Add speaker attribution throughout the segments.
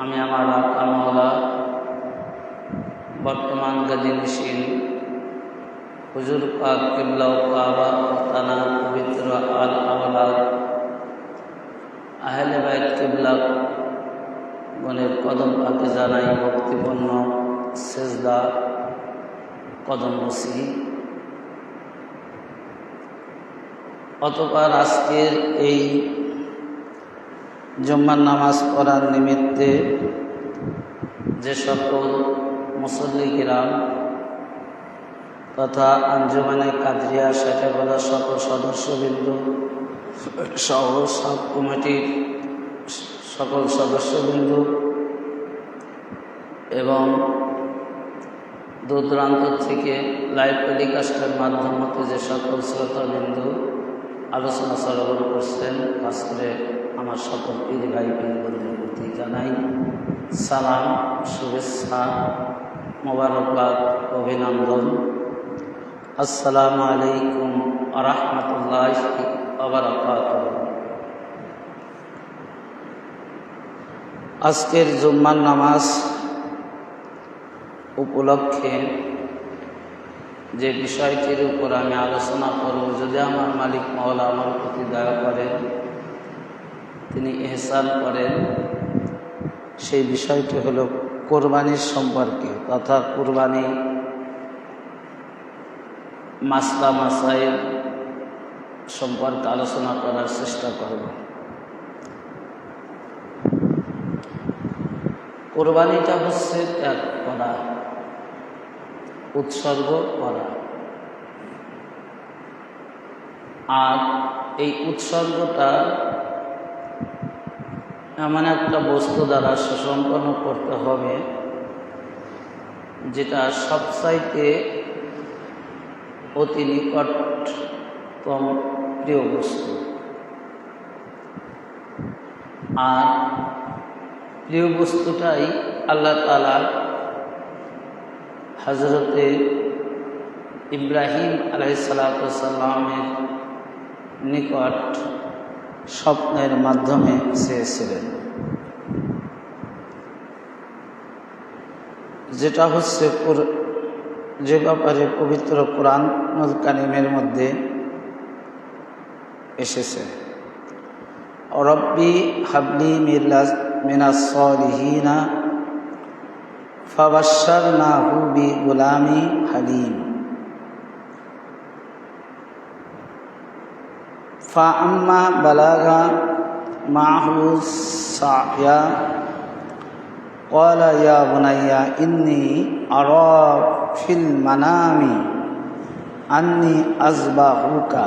Speaker 1: আমি আমার আকা মাওলা বর্তমান গাজীনশীন হুজুর পাক কিবলা ও কাবা ও তানা পবিত্র আল আওলাদ আহলে বাইত কিবলা গণের কদম পাকে জানাই ভক্তিপূর্ণ সেজদা কদম বসি। অতঃপর আজকের এই জুম্মার নামাজ পড়ার নিমিত্তে যে সকল মুসল্লি কিরাম তথা আঞ্জুমানে কাদরিয়া শাখাগোলা সকল সদস্যবৃন্দ সহ সাব কমিটির সকল সদস্যবৃন্দ এবং দূর দূরান্ত থেকে লাইভ টেলিকাস্টের মাধ্যমে যে সকল শ্রোতাবৃন্দ আলোচনা শ্রবণ করছেন, খাস করে আমার সকল পীর ভাই বন্ধুদের প্রতি জানাই সালাম, শুভেচ্ছা, মোবারকবাদ, অভিনন্দন। আসসালামু আলাইকুম ওয়া রাহমাতুল্লাহি ওয়া বারাকাতুহু। আজকের জুম্মার নামাজ উপলক্ষে যে বিষয়টির উপর আমি আলোচনা করব, যদি আমার মালিক মাওলা আমার প্রতি দয়া করেন, তিনি ইহসান করেন, সেই বিষয়টি হলো কোরবানির সম্পর্কে তথা কোরবানি মাসলা মাসাইল সম্পর্কে আলোচনা করার চেষ্টা করব। কোরবানিটা হচ্ছে ত্যাগ করা, উৎসর্গ করা, আর এই উৎসর্গটা এমন একটা বস্তু দ্বারা সুসম্পন্ন করতে হবে যেটা সবচাইতে অতি নিকটতম প্রিয় বস্তু। আর প্রিয় বস্তুটাই আল্লাহ তাআলা হযরতে ইব্রাহিম আলাইহিস সালাতু ওয়াস সালামের নিকট স্বপ্নের মাধ্যমে চেয়েছিলেন, যেটা হচ্ছে যে ব্যাপারে পবিত্র কোরআনুল কারীমের মধ্যে এসেছে, রব্বি হাবলি মিনাস সলিহিনা ফাবাশশারনাহু বিগুলামি হালিম ফাআম্মা বালাগা মাহু সায়া ক্বালা ইয়া বুনাইয়া ইন্নী আরা ফিল মানামি আন্নী আযবাহুকা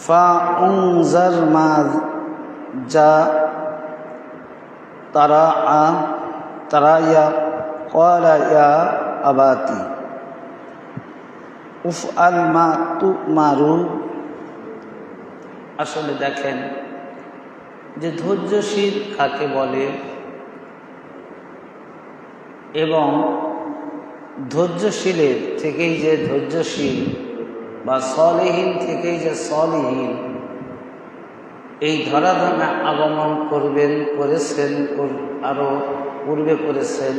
Speaker 1: ফাউনজার মা যা তারায়া ক্বালা ইয়া আবাতি উফআল মা তুমারু। আসলে দেখেন যে ধৈর্যশীল কাকে বলে এবং ধৈর্যশীলের থেকেই যে ধৈর্যশীল বা সলিহীন থেকেই যে সলিহীন, এই ধরাধামে আগমন করেছেন, আরও পূর্বে করেছেন,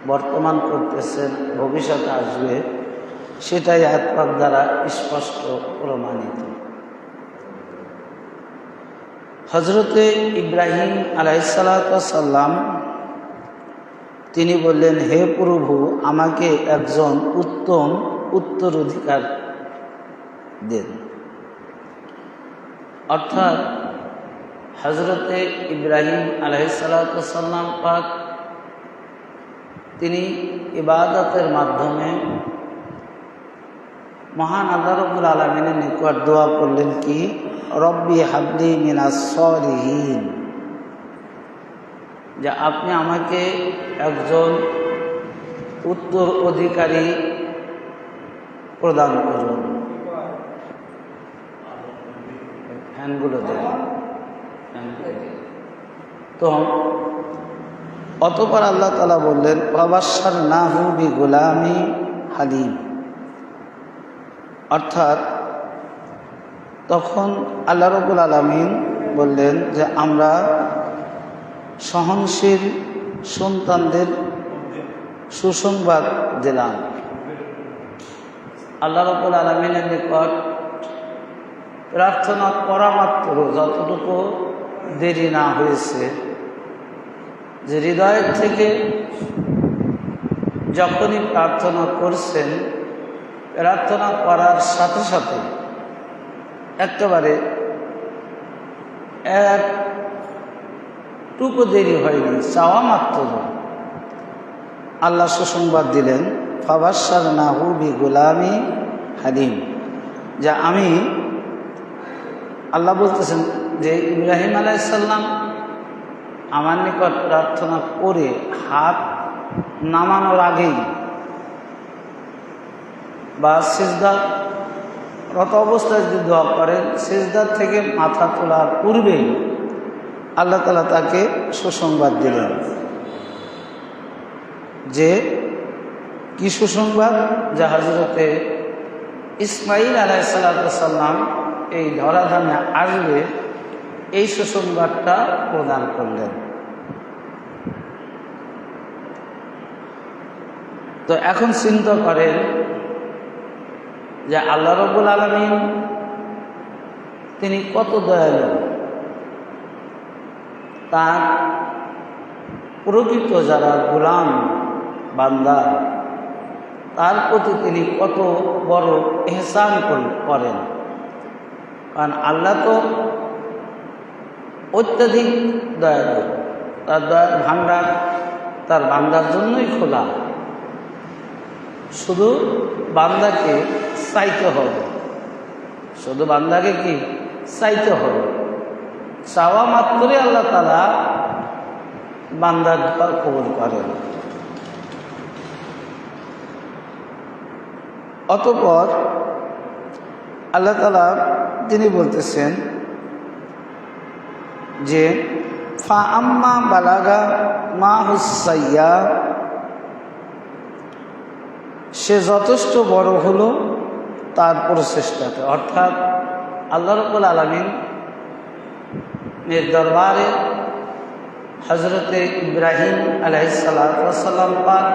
Speaker 1: বর্তমান করতেছেন, ভবিষ্যতে আসবে, সেটাই আয়াত পাক দ্বারা স্পষ্ট প্রমাণিত। হযরতে ইব্রাহিম আলাইহিস সালাতু ওয়াস সালাম তিনি বললেন, হে প্রভু, আমাকে একজন উত্তম উত্তরাধিকার দেন। অর্থাৎ হযরতে ইব্রাহিম আলাইহিস সালাতু ওয়াস সালাম পাক তিনি ইবাদতের মাধ্যমে মহান আল্লাহ রাব্বুল আলামিনের নিকট দোয়া করলেন কি, রব্বি হাবলি মিনাস সলিহিন, যে আপনি আমাকে একজন উত্তর অধিকারী প্রদান করুন। ফ্যানগুলো দেন। তো অতঃপর আল্লাহ তাআলা বললেন, ফাবাশশারনাহু বিগুলামি হালিম, অর্থাৎ তখন আল্লাহ রাব্বুল আলামিন বললেন যে আমরা সহনশীল সন্তানদের সুসংবাদ দিলাম। আল্লাহ রাব্বুল আলামিনের নিকট প্রার্থনা করা মাত্র যতটুকু দেরি না হয়েছে, যে হৃদয়ের থেকে যখনই প্রার্থনা করছেন, প্রার্থনা করার সাথে সাথে একেবারে একটুকু দেরি হয়নি, চাওয়া মাত্র আল্লাহ সুসংবাদ দিলেন, ফাবাশশারনাহু বিগুলামি হালিম। যা আমি আল্লাহ বলতেছেন যে ইব্রাহিম আলাইহিস সালাম আমার নিকট প্রার্থনা করে হাত নামানোর আগেই বা সিজদারত অবস্থায় যদি দোয়া করেন, সিজদার থেকে মাথা তোলার পূর্বেই আল্লাহ তাআলা তাকে সুসংবাদ দিলেন। যে কি সুসংবাদ? যা হযরতে ইসমাঈল আলাইহিস সালাম এই ধরাধামে আসবে, এই সুসংবাদটা প্রদান করলেন। তো এখন চিন্তা করেন যে আল্লাহ রাব্বুল আলামিন তিনি কত দয়ালু, তার প্রকৃত যারা গোলাম বান্দা তার প্রতি তিনি কত বড় ইহসান করেন। কারণ আল্লাহ তো অত্যাধিক দয়ালু, তার দয়ার ভাণ্ডার তার বান্দার জন্যই খোলা। শুধু বান্দাকে চাইতে হবে, শুধু বান্দাকে কি চাইতে হবে। চাওয়া মাত্রই আল্লাহ তাআলা বান্দার দোয়া কবুল করেন। অতঃপর আল্লাহ তাআলা তিনি বলতেছেন যে ফা আম্মা বালাগা মা হুসাইয়া, সে যথেষ্ট বড় হলো তার প্রচেষ্টাতে। অর্থাৎ আল্লাহ রাব্বুল আলামিন এর দরবারে হযরতে ইব্রাহিম আলাইহিস সালাম পাক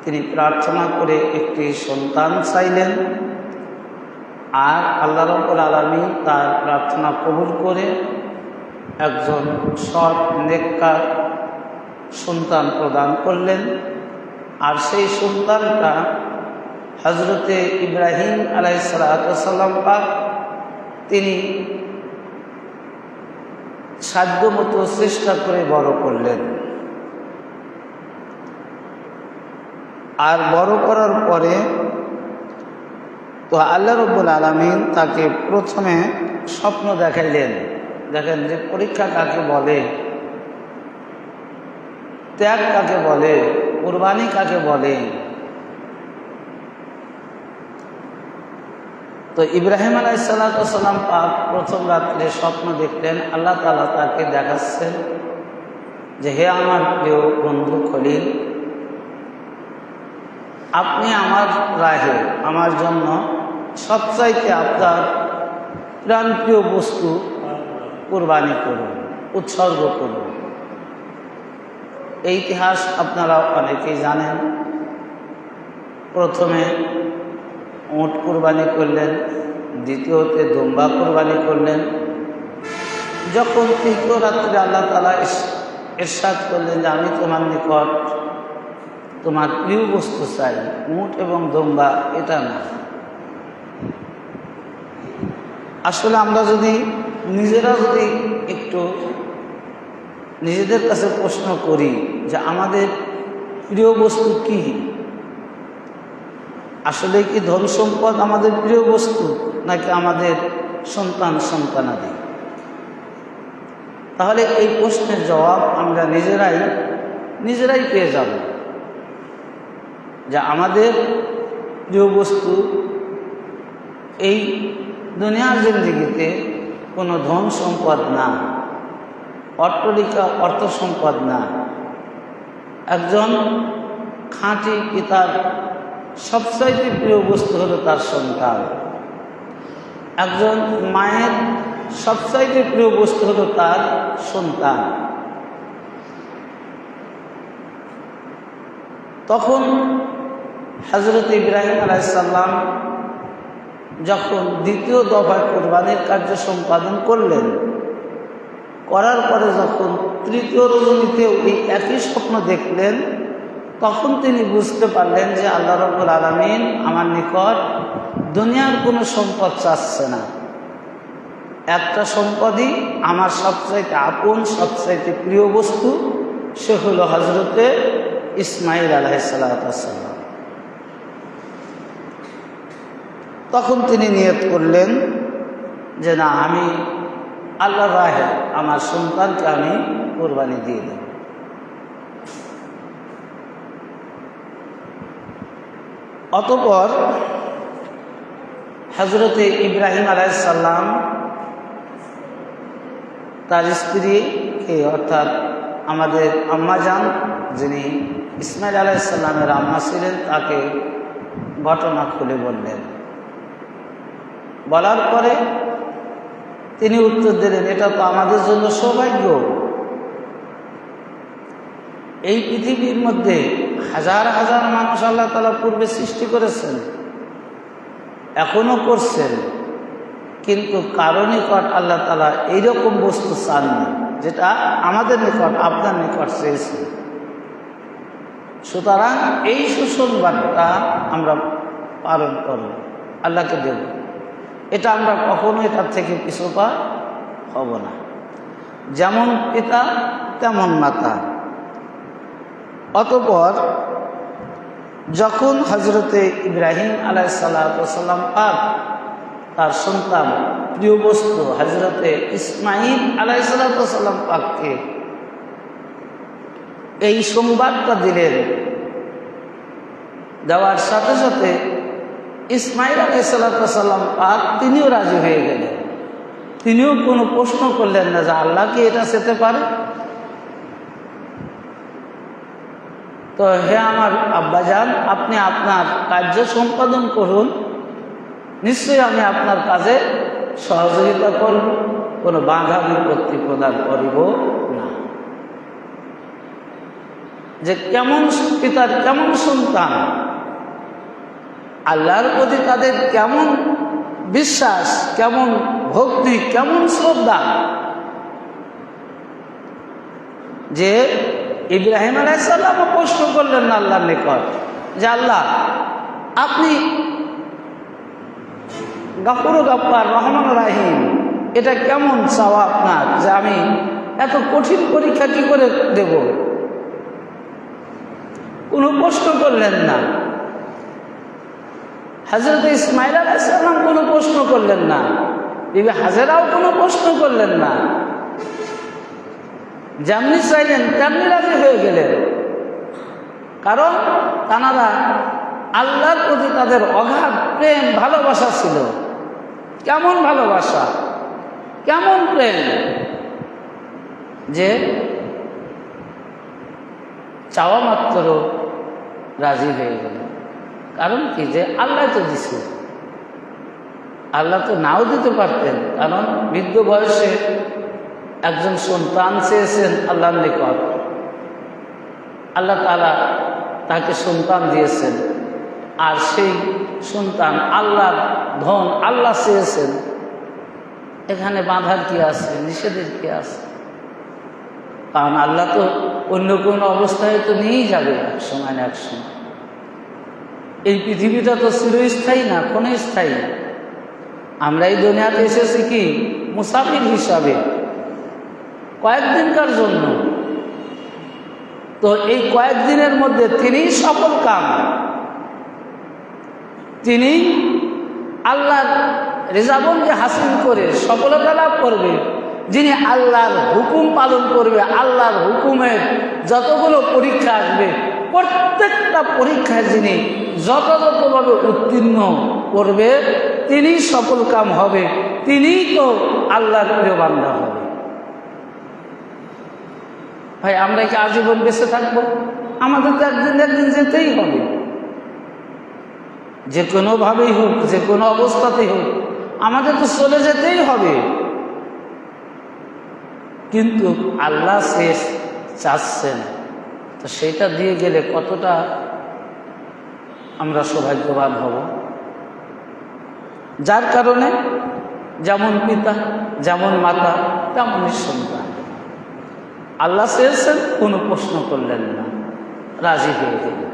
Speaker 1: তিনি প্রার্থনা করে একটি সন্তান চাইলেন, আর আল্লাহ রাব্বুল আলামিন তার প্রার্থনা কবুল করে একজন সৎ নেককার সন্তান প্রদান করলেন। আর সেই সন্তানটা হযরতে ইব্রাহিম আলাইহিস সালাম পাক তিনি সাধ্যমতো চেষ্টা করে বড় করলেন। আর বড় করার পরে তো আল্লাহ রাব্বুল আলামিন তাকে প্রথমে স্বপ্ন দেখাইলেন। দেখেন যে পরীক্ষা কাকে বলে, ত্যাগ কাকে বলে, কুরবানি কাকে বলে। তো ইব্রাহিম আলাইহিস সালাম পাক প্রথম রাত্রে স্বপ্ন দেখলেন, আল্লাহ তাআলা তাকে দেখাচ্ছেন যে হে আমার প্রিয় বন্ধু খলিল, আপনি আমার রাহে আমার জন্য সবচাইতে আপনার প্রাণপ্রিয় বস্তু কুরবানি করুন, উৎসর্গ করুন। এই ইতিহাস আপনারা অনেকেই জানেন। প্রথমে উট কুরবানি করলেন, দ্বিতীয়তে দুম্বা কুরবানি করলেন। যখন তৃতীয় রাত্রে আল্লাহ তাআলা ইরশাদ করলেন যে আমি তোমার নিকট তোমার প্রিয় বস্তু চাই, উট এবং দুম্বা এটা না। আসলে আমরা যদি নিজেরা যদি একটু নিজেদের কাছে প্রশ্ন করি যে আমাদের প্রিয় বস্তু কি, আসলে কি ধন সম্পদ আমাদের প্রিয় বস্তু নাকি আমাদের সন্তানাদি? তাহলে এই প্রশ্নের জবাব আমরা নিজেরাই পেয়ে যাব যে আমাদের প্রিয় বস্তু এই দুনিয়ার জিন্দেগিতে কোনো ধন সম্পদ না, অট্টালিকা অর্থ সম্পদ না। একজন খাঁটি পিতার সবচাইতে প্রিয় বস্তু হলো তার সন্তান। একজন মায়ের সবচাইতে প্রিয় বস্তু হলো তার সন্তান। তখন হযরত ইব্রাহিম আলাইহিস সালাম যখন দ্বিতীয় দফায় কুরবানির কার্য সম্পাদন করলেন, করার পরে যখন তৃতীয় রজনীতেও এই একই স্বপ্ন দেখলেন, তখন তিনি বুঝতে পারলেন যে আল্লাহ রাব্বুল আলামিন আমার নিকট দুনিয়ার কোনো সম্পদ চাচ্ছে না। একটা সম্পদই আমার সবচাইতে আপন, সবচাইতে প্রিয় বস্তু, সে হলো হযরতে ইসমাঈল আলাইহিস সালাম। তখন তিনি নিয়ত করলেন যে না, আমি আল্লাহর রাহে আমার সন্তানকে আমি কুরবানি দিয়ে দেব। অতঃপর হযরতে ইব্রাহিম আলাইহিস সালাম তার স্ত্রীকে, অর্থাৎ আমাদের আম্মাজান যিনি ইসমাঈল আলাইহিস সালামের আম্মা ছিলেন, তাকে ঘটনা খুলে বললেন। বলার পরে তিনি উত্তর দিলেন, এটা তো আমাদের জন্য সৌভাগ্য। এই পৃথিবীর মধ্যে হাজার হাজার মানুষ আল্লাহ তাআলা পূর্বে সৃষ্টি করেছেন, এখনো করছেন, কিন্তু কারো নিকট আল্লাহ তাআলা এইরকম বস্তু চান না যেটা আমাদের নিকট, আপনার নিকট চেয়েছেন। সুতরাং এই সুসংবাদটা আমরা পালন করব, আল্লাহকে দেব। এটা আমরা কখনো এটার থেকে পিছপা হব না। যেমন পিতা তেমন মাতা। অতঃপর যখন হযরতে ইব্রাহিম আলাইহিস সালাম পাক তার সন্তান, প্রিয় বস্তু হযরতে ইসমাঈল আলাইহিস সালাম পাককে এই সংবাদটা দিলেন, দেওয়ার সাথে সাথে ইসমাঈল আলাইহিস সালাম পাক তিনিও রাজি হয়ে গেলেন। তিনিও কোনো প্রশ্ন করলেন না যে আল্লাহ কি এটা চেতে পারে। তো হে আমার আব্বাজান, আপনি আপনার কার্য সম্পাদন করুন, নিশ্চয়ই আমি আপনার কাজে সহযোগিতা করব, কোনো বাধা বিপত্তি প্রদান করিব না। যে কেমন পিতার কেমন সন্তান, আল্লাহর প্রতি তাদের কেমন বিশ্বাস, কেমন ভক্তি, কেমন শ্রদ্ধা, যে ইব্রাহিম আলাইহিস সালাম প্রশ্ন করলেন না আল্লাহর নিকট যে আল্লাহ, আপনি গফুর গফ্ফার রহমান রাহিম, এটা কেমন চাওয়া আপনার যে আমি এত কঠিন পরীক্ষা কি করে দেব? কোনো প্রশ্ন করলেন না। হযরত ইসমাঈল আলাইহিস সালাম কোনো প্রশ্ন করলেন না, বিবি হাজেরাও কোনো প্রশ্ন করলেন না। যেমনি চাইলেন তেমনি রাজি হয়ে গেলেন। কারণ তানারা আল্লাহর প্রতি তাদের অগাধ প্রেম ভালোবাসা ছিল। কেমন ভালোবাসা, কেমন প্রেম, যে চাওয়া মাত্র রাজি হয়ে গেলেন। কারণ কি, যে আল্লাহ তো দিছে, আল্লাহ তো নাও দিতে পারতেন। কারণ বৃদ্ধ বয়সে একজন সন্তান চেয়েছেন আল্লাহর নিকট, আল্লাহ তাআলা তাকে সন্তান দিয়েছেন। আর সেই সন্তান আল্লাহর ধন, আল্লাহ চেয়েছেন। এখানে বাঁধার কি আছে, নিষেধের কি আছে? কারণ আল্লাহ তো অন্য কোনো অবস্থায় তো নিয়েই যাবে এক সময় না এক সময়। এই পৃথিবীটা তো চিরস্থায়ী না, ক্ষণস্থায়ী। আমরা এই দুনিয়াতে এসেছি কি মুসাফির হিসাবে, কয়েকদিনকার জন্য। তো এই কয়েকদিনের মধ্যে তিনি সফল কাম, তিনি আল্লাহর রেজাবন্দি হাসিল করে সফলতা লাভ করবে। যিনি আল্লাহর হুকুম পালন করবে, আল্লাহর হুকুমের যতগুলো পরীক্ষা আসবে, প্রত্যেকটা পরীক্ষায় যিনি যথাযথভাবে উত্তীর্ণ করবে, তিনি সফল কাম হবে, তিনিই তো আল্লাহর প্রিয় বান্দা হবে। ভাই, আমরা কি আজীবন বেঁচে থাকবো? আমাদের তো একদিন একদিন যেতেই হবে। যে কোনোভাবেই হোক, যে কোনো অবস্থাতেই হোক, আমাদের তো চলে যেতেই হবে। কিন্তু আল্লাহ শেষ চাচ্ছেন, তো সেটা দিয়ে গেলে কতটা আমরা সৌভাগ্যবান হব। যার কারণে যেমন পিতা যেমন মাতা তেমনই সন্তান। আল্লাহ চেয়েছেন, কোনো প্রশ্ন করলেন না, রাজি হয়ে গেলেন।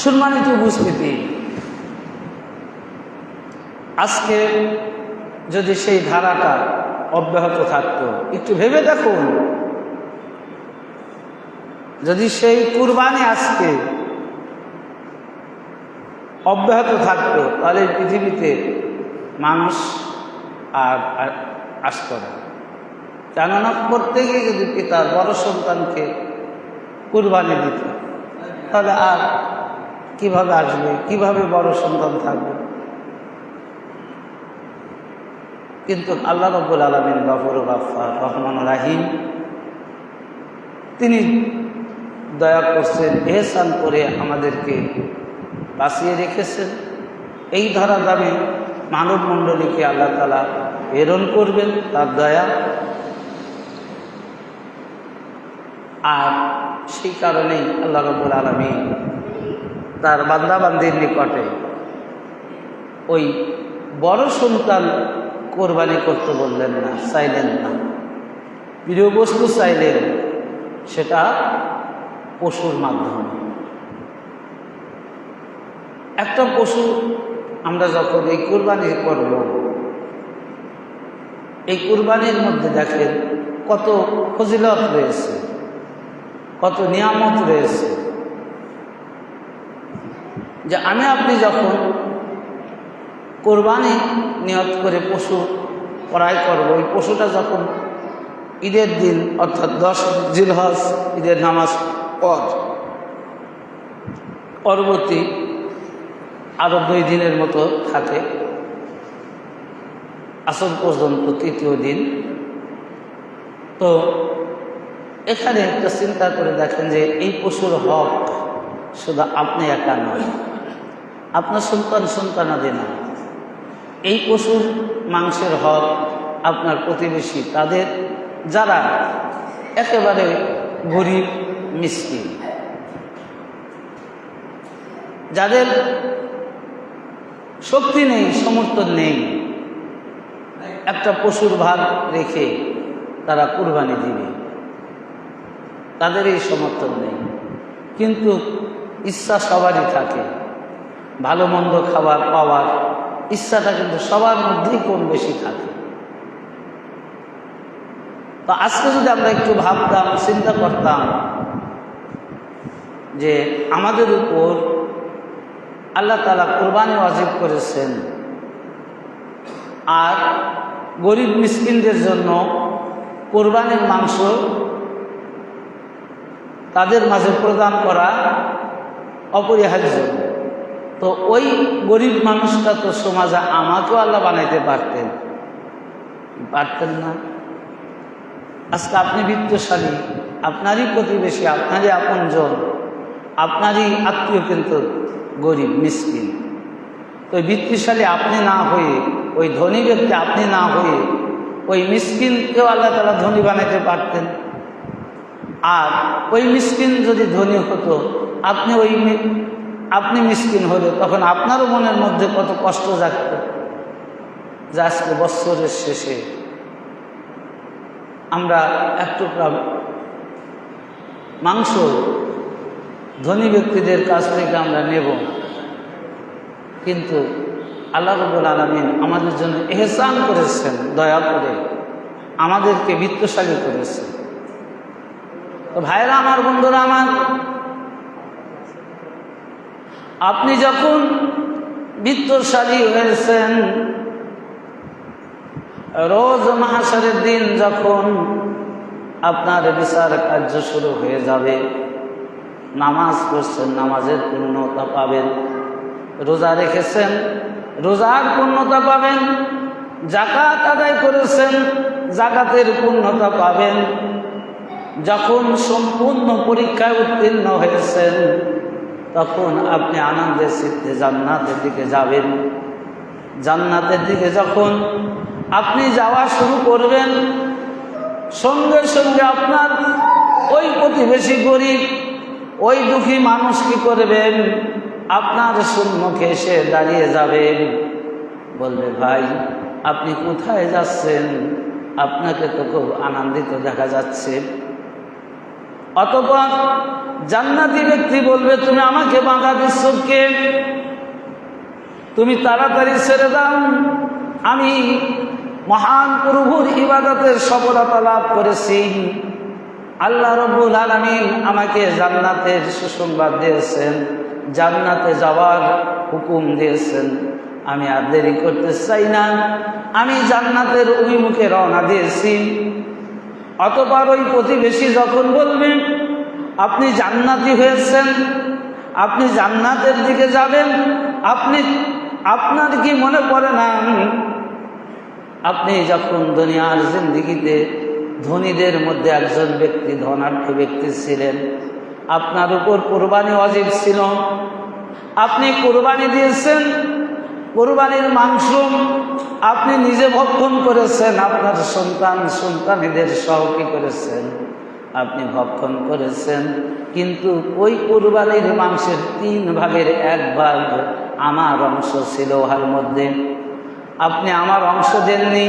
Speaker 1: সম্মানিত উপস্থিতি, আজকে যদি সেই ধারাটা অব্যাহত থাকতো, একটু ভেবে দেখুন, যদি সেই কুরবানি আজকে অব্যাহত থাকতো, তাহলে পৃথিবীতে মানুষ আর আসত না। কেননা প্রত্যেকে যদি পিতার বড় সন্তানকে কুরবানি দিত, তাহলে আর কিভাবে আসবে, কিভাবে বড় সন্তান থাকবে? কিন্তু আল্লাহ রাব্বুল আলামিন গফুর গাফফার রহমান রাহিম, তিনি দয়া করছেন, ইহসান করে আমাদেরকে বাঁচিয়ে রেখেছেন। এই ধারাধামে মানব মণ্ডলীকে আল্লাহ তাআলা প্রেরণ করবেন তার দয়া। আর সেই কারণেই আল্লাহ রাব্বুল আলামিন তার বান্দাবান্দির নিকটে ওই বড় সন্তান কোরবানি করতে বললেন না, চাইলেন না, প্রিয় বস্তু চাইলেন, সেটা পশুর মাধ্যমে। একটা পশু আমরা যখন এই কুরবানি করব, এই কুরবানির মধ্যে দেখেন কত ফজিলত রয়েছে, কত নিয়ামত রয়েছে। যে আমি আপনি যখন কোরবানি নিয়ত করে পশু ক্রয় করব, ওই পশুটা যখন ঈদের দিন অর্থাৎ 10 জিলহজ ঈদের নামাজ পরবর্তী আরও 2 দিনের মতো থাকে, আসর পর্যন্ত 3য় দিন। তো এখানে একটা চিন্তা করে দেখেন যে এই পশুর হক শুধু আপনি একা নয়, আপনার সন্তানাদি না, এই পশুর মাংসের হক আপনার প্রতিবেশী, তাদের যারা একেবারে গরিব মিসকিন, যাদের শক্তি নেই, সমর্থন নেই, একটা পশুর ভাগ রেখে তারা কুরবানি দিবে, তাদের এই সমর্থন নেই। কিন্তু ইচ্ছা সবারই থাকে, ভালো মন্দ খাবার পাওয়ার ইচ্ছাটা কিন্তু সবার মধ্যেই কম বেশি থাকে। তো আজকে যদি আমরা একটু ভাবতাম, চিন্তা করতাম যে আমাদের উপর আল্লাহ তাআলা কুরবানি ওয়াজিব করেছেন, আর গরিব মিসকিনদের জন্য কুরবানির মাংস তাদের মাঝে প্রদান করা অপরিহার্য, তো ওই গরিব মানুষটা তো সমাজে আমাকেও আল্লাহ বানাইতে পারতেন না? আজকে আপনি বিত্তশালী, আপনারই প্রতিবেশী, আপনারই আপনজন, আপনারই আত্মীয় কিন্তু গরিব মিসকিন। তো বিত্তশালী আপনি না হয়ে, ওই ধনী ব্যক্তি আপনি না হয়ে, ওই মিসকিনকেও আল্লাহ তাআলা ধনী বানাইতে পারতেন। আর ওই মিসকিন যদি ধনী হতো, আপনি মিসকিন হলে তখন আপনারও মনের মধ্যে কত কষ্ট জাগত যে আজকে বৎসরের শেষে আমরা এক টুকরা মাংস ধনী ব্যক্তিদের কাছ থেকে আমরা নেব। কিন্তু আল্লাহ রাব্বুল আলামিন আমাদের জন্য ইহসান করেছেন, দয়া করে আমাদেরকে বিত্তশালী করেছেন। তো ভাইরা আমার, বন্ধুরা আমার, আপনি যখন বিত্তশালী হয়েছেন, রোজ মাহশরের দিন যখন আপনার বিচার কার্য শুরু হয়ে যাবে, নামাজ পড়ছেন, নামাজের পূর্ণতা পাবেন, রোজা রেখেছেন, রোজার পূর্ণতা পাবেন, যাকাত আদায় করেছেন, যাকাতের পূর্ণতা পাবেন। যখন সম্পূর্ণ পরীক্ষায় উত্তীর্ণ হয়েছেন, তখন আপনি আনন্দের চিত্তে জান্নাতের দিকে যাবেন। জান্নাতের দিকে যখন আপনি যাওয়া শুরু করবেন, সঙ্গে সঙ্গে আপনার ওই প্রতিবেশী গরিব, ওই দুঃখী মানুষ কি করবেন? আপনার সম্মুখে এসে দাঁড়িয়ে যাবেন, বলবে ভাই আপনি কোথায় যাচ্ছেন? আপনাকে তো খুব আনন্দিত দেখা যাচ্ছে। অতঃপর জান্নাতি ব্যক্তি বলবে, তুমি আমাকে বাধা দিচ্ছ কে? তুমি তাড়াতাড়ি ছেড়ে দাও, আমি মহান প্রভুর ইবাদতের সফলতা লাভ করেছি। আল্লাহ রাব্বুল আলামিন আমাকে জান্নাতের সুসংবাদ দিয়েছেন, জান্নাতে যাওয়ার হুকুম দিয়েছেন। আমি আর দেরি করতে চাই না, আমি জান্নাতের অভিমুখে রওনা দিয়েছি। অতঃপর ওই প্রতিবেশী যখন বলবেন আপনি জান্নাতি হয়েছেন, আপনি জান্নাতের দিকে যাবেন, আপনার কি মনে পড়ে না আপনি যখন দুনিয়ার জিন্দেগিতে ধনীদের মধ্যে একজন ব্যক্তি, ধনাঢ্য ব্যক্তি ছিলেন, আপনার উপর কুরবানি ওয়াজিব ছিল, আপনি কুরবানি দিয়েছেন, কুরবানির মাংস আপনি নিজে ভক্ষণ করেছেন, আপনার সন্তানীদের সহ কি করেছেন? আপনি ভক্ষণ করেছেন, কিন্তু ওই কুরবানির মাংসের 3 ভাগের 1 ভাগ আমার অংশ ছিল ওর মধ্যে, আপনি আমার অংশ দেননি।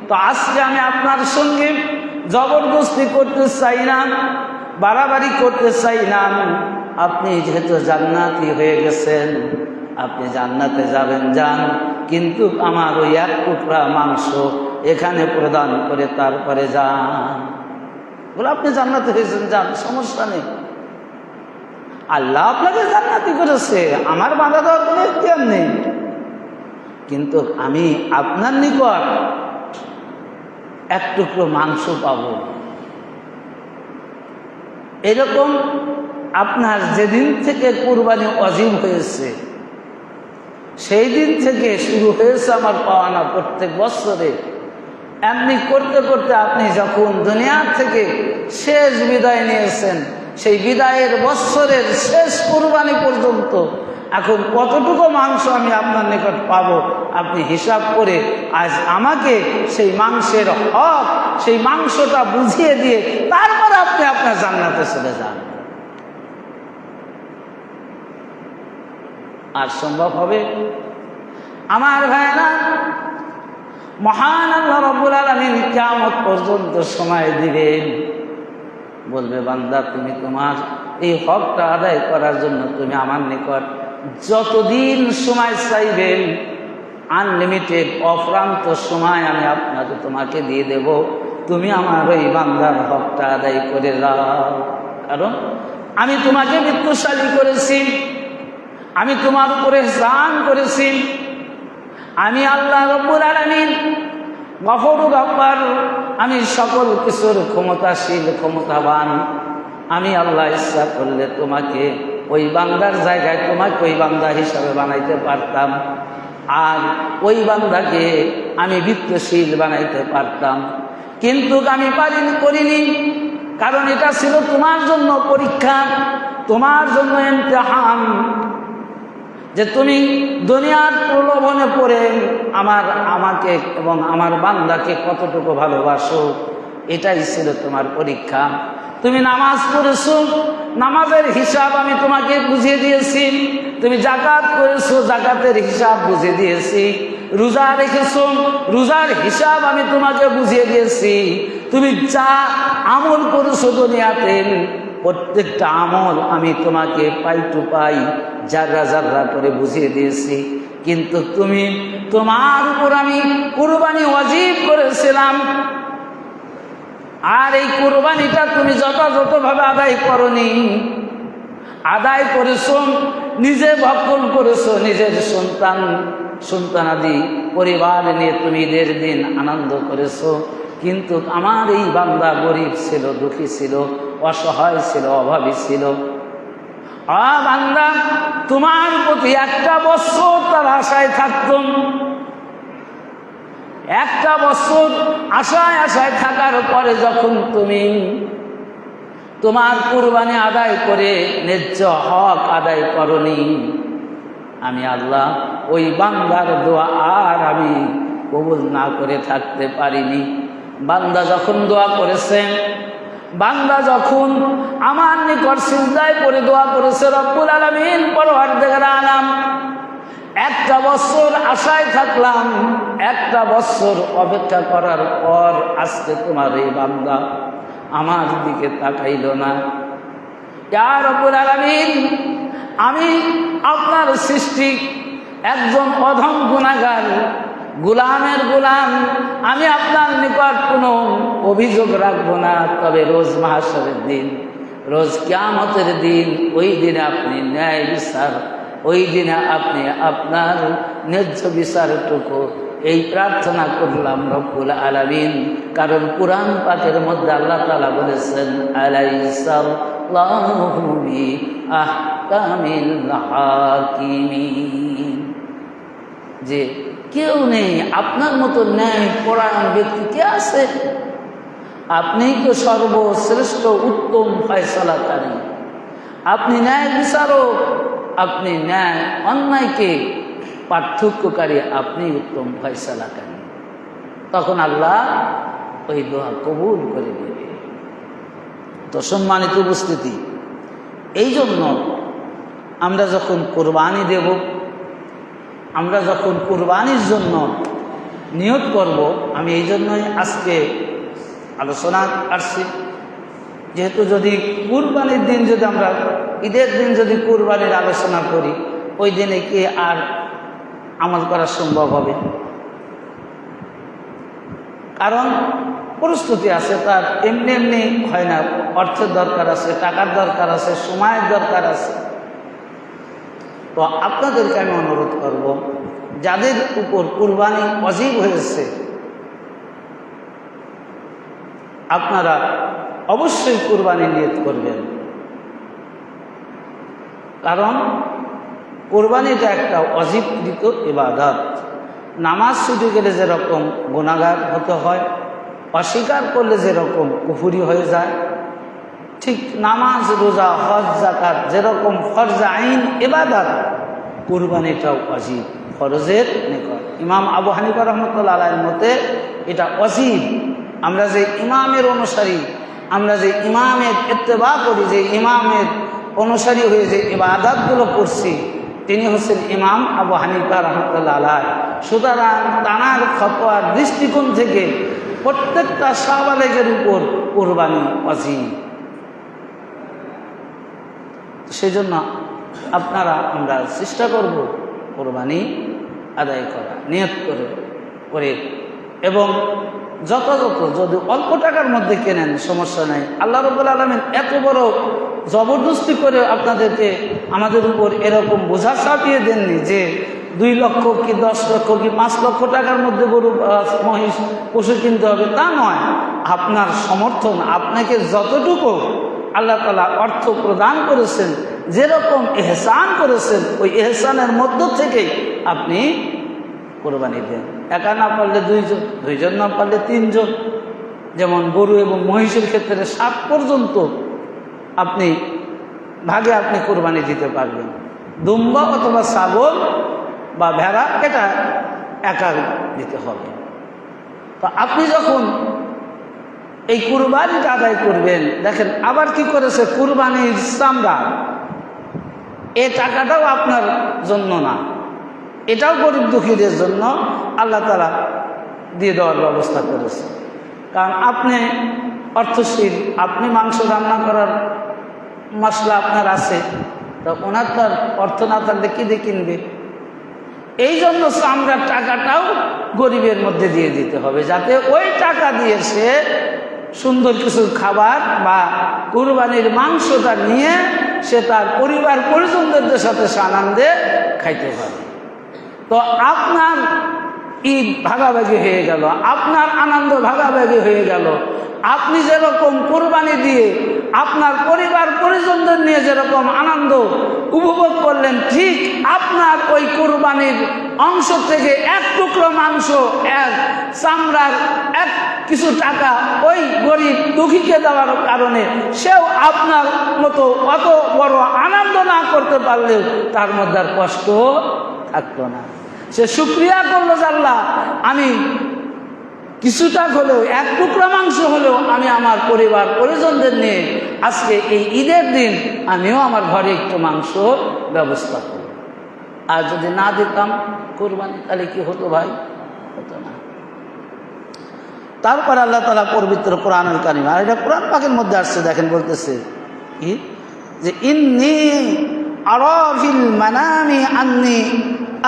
Speaker 1: তো আজকে আমি আপনার সঙ্গে জবরদস্তি করতে চাই না, বাড়াবাড়ি করতে চাই না। আপনি যেহেতু জান্নাতি হয়ে গেছেন, আপনি জান্নাতে যাবেন যান, কিন্তু আমার ওই 1 টুকরা মাংস এখানে প্রদান করে তারপরে যান। বলে আপনি জান্নাতে হয়েছেন, যান, সমস্যা নেই। আল্লাহ আপনাকে জান্নাতি করেছে, আমার বাধা দেওয়ার কোনো ইখতিয়ার নেই, কিন্তু আমি আপনার নিকট 1 টুকরো মাংস পাব। এরকম আপনার যেদিন থেকে কুরবানি ওয়াজিব হয়েছে সেই দিন থেকে শুরু হয়েছে আমার পাওয়ানা প্রত্যেক বছরে। এমনি করতে করতে আপনি যখন দুনিয়া থেকে শেষ বিদায় নিয়েছেন, সেই বিদায়ের বছরের শেষ কুরবানি পর্যন্ত এখন কতটুকু মাংস আমি আপনার নিকট পাবো আপনি হিসাব করে আজ আমাকে সেই মাংসের হক, সেই মাংসটা বুঝিয়ে দিয়ে তারপর আপনি আপনার জান্নাতে চলে যান। আর সম্ভব হবে? আমার ভাইরা, মহান আল্লাহ রাব্বুল আলামিন কিয়ামত পর্যন্ত সময় দিবেন, বলবে বান্দা তুমি তোমার এই হকটা আদায় করার জন্য তুমি আমার নিকট যতদিন সময় চাইবেন, আনলিমিটেড অফ্রান্ত সময় আমি তোমাকে দিয়ে দেব, তুমি আমার ওই বান্দার হকটা আদায় করে দাও। কারণ আমি তোমাকে বিত্তশালী করেছি, আমি তোমার উপরে ইহসান করেছি, আমি আল্লাহ রাব্বুল আলামিন গফুর গফফার, আমি সকল কিছুর ক্ষমতাশীল, ক্ষমতাবান। আমি আল্লাহ ইচ্ছা করলে তোমাকে ওই বান্দার জায়গায় তোমাকে ওই বান্দা হিসাবে বানাইতে পারতাম, আর ওই বান্দাকে আমি বিত্তশীল বানাইতে পারতাম, কিন্তু আমি করিনি। কারণ এটা ছিল তোমার জন্য পরীক্ষা, তোমার জন্য ইমতিহান, যে তুমি দুনিয়ার প্রলোভনে পড়ে আমাকে এবং আমার বান্দাকে কতটুকু ভালোবাসো, এটাই ছিল তোমার পরীক্ষা। তুমি নামাজ পড়েছো, নামাজের হিসাব আমি তোমাকে বুঝিয়ে দিয়েছি, তুমি যাকাত করেছো, যাকাতের হিসাব বুঝিয়ে দিয়েছি, রোজা রেখেছো, রোজার হিসাব আমি তোমাকে বুঝিয়ে দিয়েছি, তুমি যা আমল করেছো দুনিয়াতে প্রত্যেকটা আমল আমি তোমাকে পাই টু পাই, জাররা জাররা করে বুঝিয়ে দিয়েছি। কিন্তু তুমি, তোমার উপর আমি কুরবানি ওয়াজিব করেছিলাম, আর এই কুরবানিটা তুমি যথাযথভাবে আদায় করনি। আদায় করেছো, নিজে ভক্ষণ করেছো, নিজের সন্তানাদি পরিবার নিয়ে তুমি ঈদের দিন আনন্দ করেছো, কিন্তু আমার এই বান্দা গরিব ছিল, দুঃখী ছিল, অসহায় ছিল, অভাবী ছিল। বান্দা, তোমার প্রতি 1টা বছর তার আশায় থাকতাম, 1টা বছর আশায় আশায় থাকার পরে যখন তুমি তোমার কুরবানি আদায় করে ন্যায্য হক আদায় করনি, আমি আল্লাহ ওই বান্দার দোয়া আর আমি কবুল না করে থাকতে পারিনি। বান্দা যখন দোয়া করেছেন, বান্দা যখন আমার নিকট সিজদায় পড়ে দোয়া করেছে, রব্বুল আলামিন পরওয়ারদিগার আলাম একটা বছর আশায় থাকলাম, একটা বছর অপেক্ষা করার পর আজকে তোমার এই বান্দা আমার দিকে তাকাইল না। ইয়া রব্বুল আলামিন, আমি আপনার সৃষ্টি একজন অধম গুনাহগার, গোলামের গোলাম, আমি আপনার নিকট কোনো অভিযোগ রাখবো না। তবে রোজ মাহশরের দিন, রোজ কিয়ামতের দিন, ওই দিনে আপনি ন্যায় বিচার, ওই দিনে আপনি আপনার ন্যায্য বিচারটুকু, এই প্রার্থনা করলাম রব্বুল আলামিন। কারণ কুরআন পাকের মধ্যে আল্লাহ তাআলা বলেছেন, আলাইসাল্লাহু বিআহকামিল হাকিমিন, যে কেউ নেই আপনার মতো ন্যায় পরায়ণ ব্যক্তি কে আছে? আপনিই তো সর্বশ্রেষ্ঠ উত্তম ফয়সালাকারী, আপনি ন্যায় বিচারক, আপনি ন্যায় অন্যায়কে পার্থক্যকারী, আপনি উত্তম ফয়সালাকারী। তখন আল্লাহ ওই দোয়া কবুল করে দেবে। তো সম্মানিত উপস্থিতি, এই জন্য আমরা যখন কোরবানি দেব, আমরা যখন কোরবানির জন্য নিয়ত করব, আমি এই জন্যই আজকে আলোচনা আসছি। যেহেতু যদি কুরবানির দিন, যদি আমরা ঈদের দিন যদি কুরবানির আলোচনা করি, ওই দিনে কি আর আমল করা সম্ভব হবে? কারণ প্রস্তুতি আছে, তার এমনি এমনি হয় না। অর্থের দরকার আছে, টাকার দরকার আছে, সময়ের দরকার আছে। তো আপনাদেরকে আমি অনুরোধ করব, যাদের উপর কুরবানি ওয়াজিব হয়েছে, আপনারা অবশ্যই কুরবানি নিয়ত করবেন। কারণ কুরবানিটা একটা ওয়াজিবকৃত ইবাদত। নামাজ ছুটে গেলে যেরকম গুনাহগার হতে হয়, অস্বীকার করলে যেরকম কুফরি হয়ে যায়, ঠিক নামাজ, রোজা, হজ, যাকাত যেরকম ফরজ আইন ইবাদত, কুরবানিটাও ওয়াজিব, ফরজের নিকট। ইমাম আবু হানিফা রাহমাতুল্লাহ আলাইহির মতে এটা ওয়াজিব। আমরা যে ইমামের অনুসারী, আমরা যে ইমামের ইত্তেবা করি, যে ইমামের অনুসারী হয়ে যে ইবাদতগুলো করছি, তিনি হচ্ছেন ইমাম আবু হানিফা রাহমাতুল্লাহ আলাইহি। সুতরাং তানার ফতোয়ার দৃষ্টিকোণ থেকে প্রত্যেকটা শাহবালেগের উপর কুরবানি ওয়াজিব। সেই জন্য আমরা চেষ্টা করব কুরবানি আদায় করা, নিয়ত করে এবং যথাযথ, যদি অল্প টাকার মধ্যে কেনেন সমস্যা নেই। আল্লাহ রাব্বুল আলামিন এত বড় জবরদস্তি করে আপনাদেরকে, আমাদের উপর এরকম বোঝা চাপিয়ে দেননি যে 2 লক্ষ কি 10 লক্ষ কি 5 লক্ষ টাকার মধ্যে গরু, মহিষ, পশু কিনতে হবে, তা নয়। আপনার সমর্থন, আপনাকে যতটুকু আল্লাহ তাআলা অর্থ প্রদান করেছেন, যেরকম ইহসান করেছেন, ওই ইহসানের মধ্য থেকেই আপনি কোরবানি দেন। একা না পারলে 2 জন, 2 জন না পারলে 3 জন। যেমন গরু এবং মহিষের ক্ষেত্রে 7 পর্যন্ত আপনি ভাগে আপনি কোরবানি দিতে পারবেন। দুম্বা অথবা ছাগল বা ভেড়া, এটা একা দিতে হবে। তো আপনি যখন এই কুরবানিটা আদায় করবেন, দেখেন আবার কি করেছে, কুরবানির চামড়া, এই টাকাটাও আপনার জন্য না, এটাও গরিব দুঃখীদের জন্য আল্লাহ তাআলা দিয়ে দেওয়ার ব্যবস্থা করেছে। কারণ আপনি অর্থশীল, আপনি মাংস রান্না করার মশলা আপনার আছে, তো ওনার তার অর্থ না থাকলে কি দিয়ে কিনবে? এই জন্য চামড়ার টাকাটাও গরিবের মধ্যে দিয়ে দিতে হবে, যাতে ওই টাকা দিয়ে সে সুন্দর কিছু খাবার বা কুরবানির মাংসটা নিয়ে সে তার পরিবার পরিজনদের সাথে আনন্দে খাইতে পারে। তো আপনার ঈদ ভাগাভাগি হয়ে গেল, আপনার আনন্দ ভাগাভাগি হয়ে গেল। আপনি যেরকম কোরবানি দিয়ে আপনার পরিবার পরিজনদের নিয়ে যেরকম আনন্দ উপভোগ করলেন, ঠিক আপনার ওই কোরবানির অংশ থেকে 1 টুকরো মাংস, 1 চামড়ার কিছু টাকা ওই গরিব দুঃখীকে দেওয়ার কারণে সেও আপনার মতো অত বড় আনন্দ না করতে পারলেও তার মধ্যে আর কষ্ট থাকতো না। সে শুকরিয়া করলো যে আল্লাহ আমি কিছুটা হলেও, এক টুকরা মাংস হলেও আমি আমার পরিবার পরিজনদের নিয়ে আজকে এই ঈদের দিন আমিও আমার ঘরে একটু মাংস ব্যবস্থা করব। আর যদি না দিতাম কুরবানি, তাহলে কি হতো ভাই? হতো না। তারপর আল্লাহ তাআলা পবিত্র কোরআনুল কারীম, আর এটা কোরআন পাকের মধ্যে আসছে, দেখেন বলতেছে কি, যে ইন্নী আরা ফিল মানামি আন্নী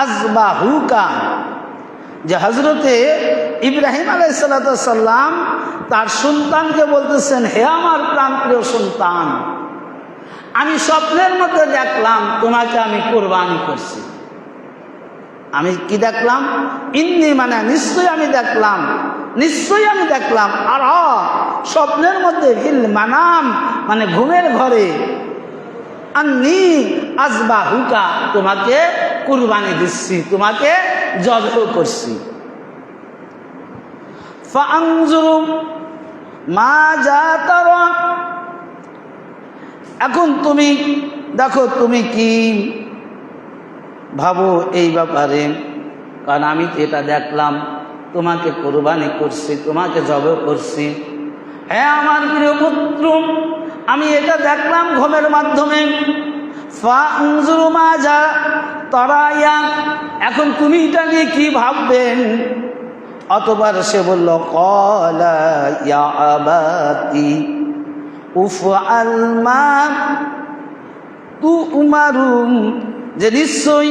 Speaker 1: আযবাহুকা, যে হযরতে ইব্রাহিম আলাইহিস সালাম তার সন্তানকে বলতেছেন, হে আমার প্রাণপ্রিয় সন্তান, আমি স্বপ্নের মধ্যে দেখলাম তোমাকে আমি কুরবানি করছি। আমি কি দেখলাম? ইন্নী মানে নিশ্চয়ই আমি দেখলাম, নিশ্চয়ই আমি দেখলাম। আর স্বপ্নের মধ্যে, ফিল মানাম মানে ঘুমের ঘরে, আন্নী আযবাহুকা তোমাকে কুরবানি দিচ্ছি, তোমাকে জবাহ করছি। ফাআনজুরু মাযা তারা, এখন তুমি দেখো তুমি কি ভাবো এই ব্যাপারে, কারণ আমি তো এটা দেখলাম তোমাকে কুরবানি করছি, তোমাকে জবাহ করছি। হ্যাঁ আমার প্রিয় পুত্র, আমি এটা দেখলাম ঘুমের মাধ্যমে। ফাআনজুরু মাযা তারায়া, এখন তুমি এটা নিয়ে কি ভাববেন? অতবার সে বলল, ক্বালা ইয়া আবাতি উফআল মা তুমারুন, যে নিশ্চয়ই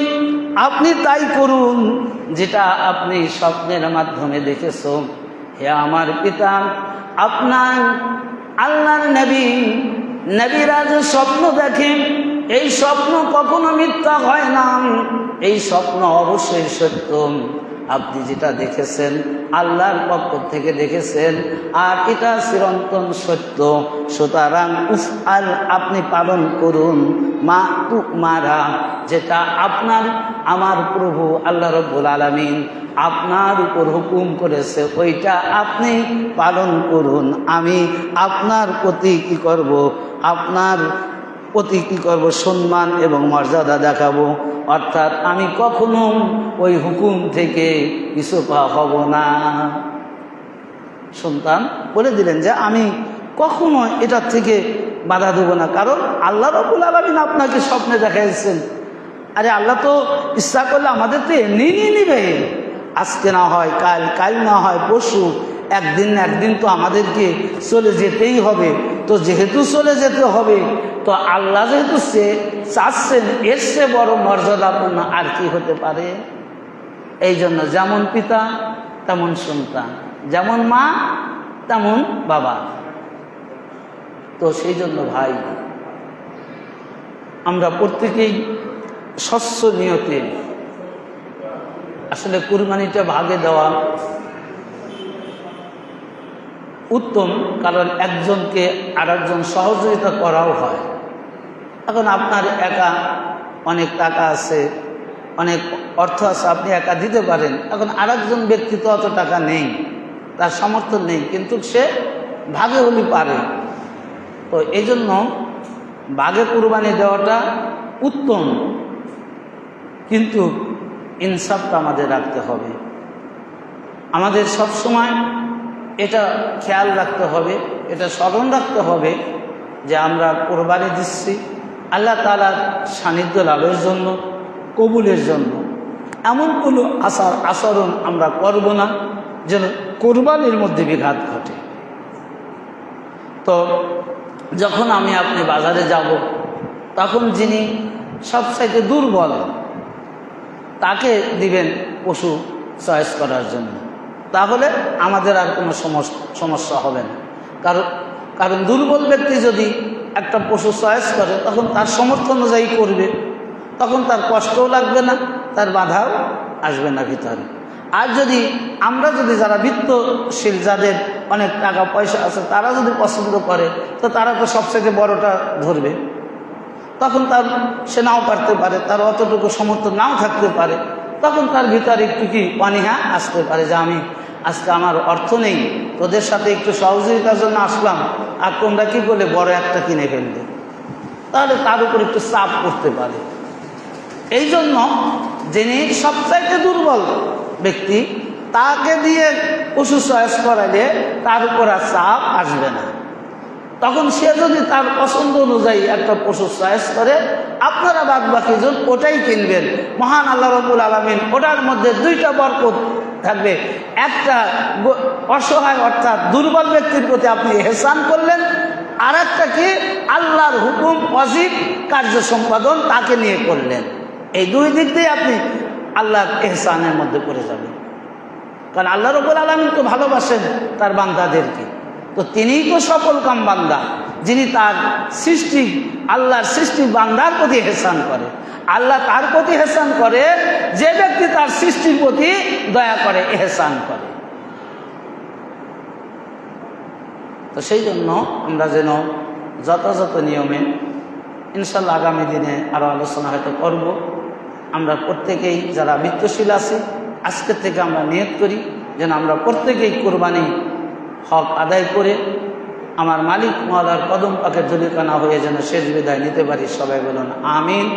Speaker 1: আপনি তাই করুন যেটা আপনি স্বপ্নের মাধ্যমে দেখেছো। হে আমার পিতা, আপনার আল্লাহর নবীরা যে স্বপ্ন দেখেন, এই স্বপ্ন কখনো মিথ্যা হয় না, এই স্বপ্ন অবশ্যই সত্য। আপনি যেটা দেখেছেন আল্লাহর পক্ষ থেকে দেখেছেন, আর এটা চিরন্তন সত্য। সুতরাং উফআল, আপনি পালন করুন, মা তুমারা, যেটা আপনার আমার প্রভু আল্লাহ রাব্বুল আলামিন আপনার উপর হুকুম করেছে, ওইটা আপনি পালন করুন। আমি আপনার প্রতি কি করব? আপনার প্রতি কি করব? সম্মান এবং মর্যাদা দেখাবো। অর্থাৎ আমি কখনো ওই হুকুম থেকে পিছু পা হব না। সন্তান বলে দিলেন যে আমি কখনো এটার থেকে বাধা দেব না, কারণ আল্লাহ রাব্বুল আলামিন আপনাকে স্বপ্নে দেখাইছেন। আরে আল্লাহ তো ইচ্ছা করলে আমাদের তো এমনি নিয়ে নিবে, আজকে না হয় কাল, কাল না হয় পরশু, একদিন না একদিন তো আমাদেরকে চলে যেতেই হবে। তো যেহেতু চলে যেতে হবে, তো আল্লাহ যেহেতু চাচ্ছেন, এর চেয়ে বড় মর্যাদাপূর্ণ আর কি হতে পারে? এই জন্য যেমন পিতা তেমন সন্তান, যেমন মা তেমন বাবা। তো সেই জন্য ভাই, আমরা প্রত্যেকেই স্বচ্ছ নিয়তে আসলে কুরবানিটা ভাগে দেওয়া উত্তম, কারণ একজনকে আরেকজন সহযোগিতা করাও হয়। এখন আপনার একা অনেক টাকা আছে, অনেক অর্থ আছে, আপনি একা দিতে পারেন। এখন আরেকজন ব্যক্তি তো অত টাকা নেই, তার সমর্থন নেই, কিন্তু সে ভাগে হলে পারে। তো এই জন্য ভাগে কুরবানি দেওয়াটা উত্তম, কিন্তু ইনসাফটা আমাদের রাখতে হবে। আমাদের সব সময় এটা খেয়াল রাখতে হবে, এটা স্মরণ রাখতে হবে যে আমরা কোরবানি দিচ্ছি আল্লাহ তাআলার সান্নিধ্য লাভের জন্য, কবুলের জন্য। এমন কোনো আচরণ আমরা করব না যেন কোরবানির মধ্যে বিঘাত ঘটে। তো যখন আমি আপনি বাজারে যাব, তখন যিনি সবচাইতে দুর্বল তাকে দিবেন পশু চয়েস করার জন্য, তাহলে আমাদের আর কোনো সমস্যা হবে না। কারণ দুর্বল ব্যক্তি যদি একটা পশু চয়েস করে, তখন তার সমর্থন অনুযায়ী করবে, তখন তার কষ্টও লাগবে না, তার বাধাও আসবে না ভিতরে। আর যদি আমরা যারা বিত্তশীল, যাদের অনেক টাকা পয়সা আছে, তারা যদি পছন্দ করে, তো তারা তো সবচেয়ে বড়টা ধরবে। তখন সে নাও পারতে পারে, তার অতটুকু সমর্থন নাও থাকতে পারে, তখন তার ভিতরে একটু কি অনীহা আসতে পারে যে আমি আজকে আমার অর্থ নেই, তোদের সাথে একটু সহযোগিতার জন্য আসলাম, আর তোমরা কি করলে বড় একটা কিনে ফেললে, তাহলে তার উপর একটু চাপ করতে পারে। এই জন্য যিনি সবচাইতে দুর্বল ব্যক্তি, তাকে দিয়ে পশু চয়েস করাইলে তার উপর আর চাপ আসবে না। তখন সে যদি তার পছন্দ অনুযায়ী একটা পশু চয়েস করে, আপনারা বাদ বাকি জন ওটাই কিনবেন। মহান আল্লাহ রাব্বুল আলামিন ওটার মধ্যে দুইটা বরকত থাকবে। একটা অসহায় অর্থাৎ দুর্বল ব্যক্তির প্রতি আপনি ইহসান করলেন, আর একটা কি আল্লাহর হুকুম ওয়াজিব কার্য সম্পাদন তাকে নিয়ে করলেন। এই দুই দিক দিয়ে আপনি আল্লাহর ইহসানের মধ্যে পড়ে যাবেন। কারণ আল্লাহ রাব্বুল আলামিন তো ভালোবাসেন তার বান্দাদেরকে, তো তিনিই তো সফল কাম বান্দা, যিনি তার সৃষ্টি আল্লাহর সৃষ্টি বান্দার প্রতি ইহসান করে। আল্লাহ তার প্রতি ইহসান করে যে ব্যক্তি তার সৃষ্টির প্রতি দয়া করে, ইহসান করে। তো সেই জন্য আমরা যেন যথাযথ নিয়মে ইনশাল্লাহ আগামী দিনে আরও আলোচনা হয়তো করব। আমরা প্রত্যেকেই যারা বৃত্তশীল আছি, আজকের থেকে আমরা নিয়ত করি যেন আমরা প্রত্যেকেই কোরবানি হক আদায় করে আমার মালিক মওলার কদম পাকের জলিকানা হয়ে যেন শেষ বিদায় নিতে পারি। সবাই বলুন আমিন।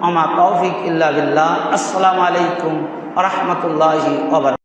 Speaker 1: আমা তৌফিক ইল্লা বিল্লাহ। আসসালামু আলাইকুম ওয়া রাহমাতুল্লাহি ওয়া বারাকাতুহু।